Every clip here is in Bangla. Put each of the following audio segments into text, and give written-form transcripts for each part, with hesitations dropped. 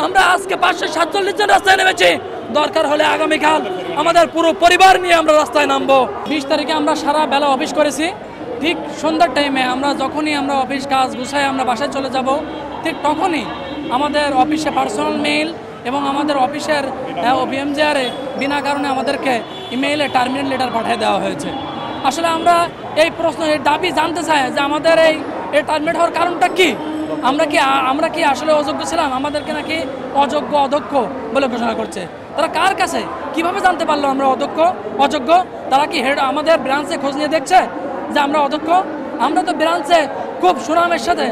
আমরা আজকে 547 জন রাস্তায় নেমেছি। দরকার হলে আগামীকাল আমাদের পুরো পরিবার নিয়ে আমরা রাস্তায় নামবো। 20 তারিখে আমরা সারা বেলা অফিস করেছি। ঠিক সন্ধ্যার টাইমে আমরা যখনই আমরা অফিস কাজ গুছাই আমরা বাসায় চলে যাব, ঠিক তখনই আমাদের অফিসে পার্সোনাল মেইল এবং আমাদের অফিসের বিএমজিআরে বিনা কারণে আমাদেরকে ইমেইলে টার্মিনেট লেটার পাঠিয়ে দেওয়া হয়েছে। আসলে আমরা এই প্রশ্ন এই দাবি জানতে চাই যে আমাদের এই টার্মিনেট হওয়ার কারণটা কি? আমরা কি আসলে অযোগ্য ছিলাম? আমাদেরকে নাকি অযোগ্য অদক্ষ বলে ঘোষণা করছে। তারা কার কাছে কিভাবে জানতে পারলো আমরা অযোগ্য? তারা কি আমাদের ব্রাঞ্চে খোঁজ নিয়ে দেখছে যে আমরা অদক্ষ? আমরা তো ব্রাঞ্চে খুব সুনামের সাথে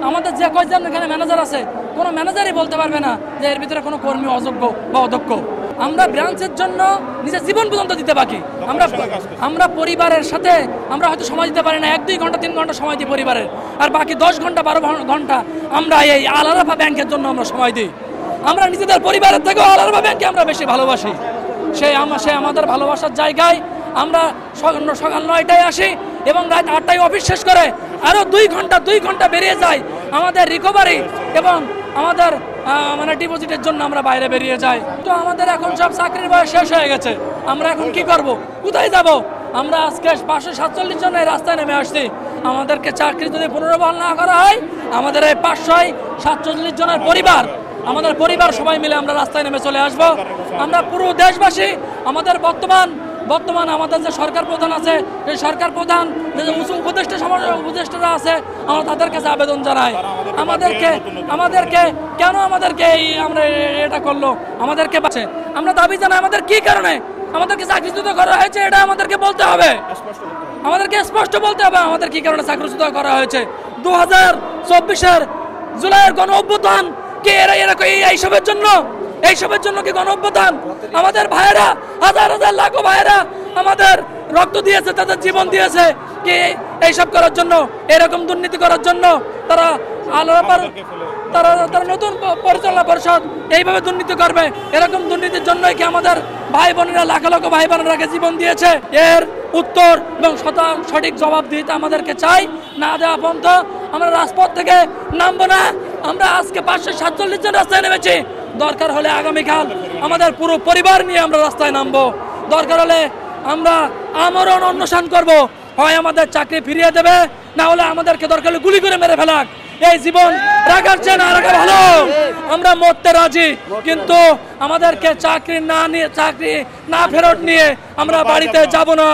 আমাদের যে কয়েকজন এখানে ম্যানেজার আছে, কোনো ম্যানেজারই বলতে পারবে না যে এর ভিতরে কোনো কর্মী অযোগ্য বা অদক্ষ। আমরা ব্রাঞ্চের জন্য নিজের জীবন পর্যন্ত দিতে বাকি। আমরা পরিবারের সাথে আমরা হয়তো সময় দিতে পারি না, 1-2 ঘন্টা 3 ঘন্টা সময় দিই পরিবারের, আর বাকি 10 ঘন্টা 12 ঘন্টা আমরা এই আল আরাফা ব্যাংকের জন্য আমরা সময় দিই। আমরা নিজেদের পরিবারের থেকেও আল আরাফা ব্যাংকে আমরা বেশি ভালোবাসি। সে আমাদের ভালোবাসার জায়গায় আমরা সকাল 9টায় আসি এবং রাত 8টায় অফিস শেষ করে আরও 2 ঘন্টা বেরিয়ে যাই আমাদের রিকভারি এবং আমাদের মানে ডিপোজিটের জন্য আমরা বাইরে বেরিয়ে যাই। তো আমাদের এখন সব চাকরির বয়স শেষ হয়ে গেছে। আমরা এখন কি করব? কোথায় যাব? আমরা আজকে 547 জন এই রাস্তায় নেমে আসছি। আমাদেরকে চাকরি যদি পুনর্বহাল না করা হয়, আমাদের এই 547 জনের আমাদের পরিবার সবাই মিলে আমরা রাস্তায় নেমে চলে আসব। আমরা পুরো দেশবাসী আমাদের বর্তমান আমাদের যে সরকার প্রধান আছে, এই সরকার প্রধান যে উপদেষ্টারা আছে, আমরা তাদের কাছে আবেদন জানাই আমাদেরকে কেন আমরা এটা করলো, আমাদেরকে বাঁচে আমরা দাবি জানাই আমাদের কি কারণে আমাদেরকে চাকরিচ্যুত করা হয়েছে, এটা আমাদেরকে বলতে হবে, আমাদেরকে স্পষ্ট বলতে হবে আমাদের কি কারণে চাকরিচ্যুত করা হয়েছে। 2024-এর জুলাইয়ের গণ অভ্যুত্থান কি এরকম এইসবের জন্য কি গণ অভ্যুত্থান? আমাদের ভাইয়েরা হাজার লাখো ভাইয়েরা আমাদের রক্ত দিয়েছে, তাদের জীবন দিয়েছে কি এইসব করার জন্য, এরকম দুর্নীতি করার জন্য? তারা নতুন পরিচালনা পরিষদ এইভাবে দুর্নীতি করবে? এরকম দুর্নীতির জন্যই কি আমাদের ভাই বোনেরা লাখ ভাই বোনেরাকে জীবন দিয়েছে? এর উত্তর এবং সঠিক জবাব দিতে আমাদেরকে চাই। না দেওয়া পর্যন্ত আমরা রাজপথ থেকে নামবো না। আমরা আজকে 547 জন রাস্তায় নেমেছি। দরকার হলে আগামীকাল আমাদের পুরো পরিবার নিয়ে আমরা রাস্তায় নামবো। দরকার হলে আমরা আমরণ অন্বেষণ করব। হয় আমাদের চাকরি ফিরিয়ে দেবে, না হলে আমাদেরকে দরকার হলে গুলি করে মেরে ফেলাক। এই জীবন রাখার চেয়ে না রাখা ভালো। আমরা মরতে রাজি, কিন্তু আমাদেরকে চাকরি না ফেরত নিয়ে আমরা বাড়িতে যাব না।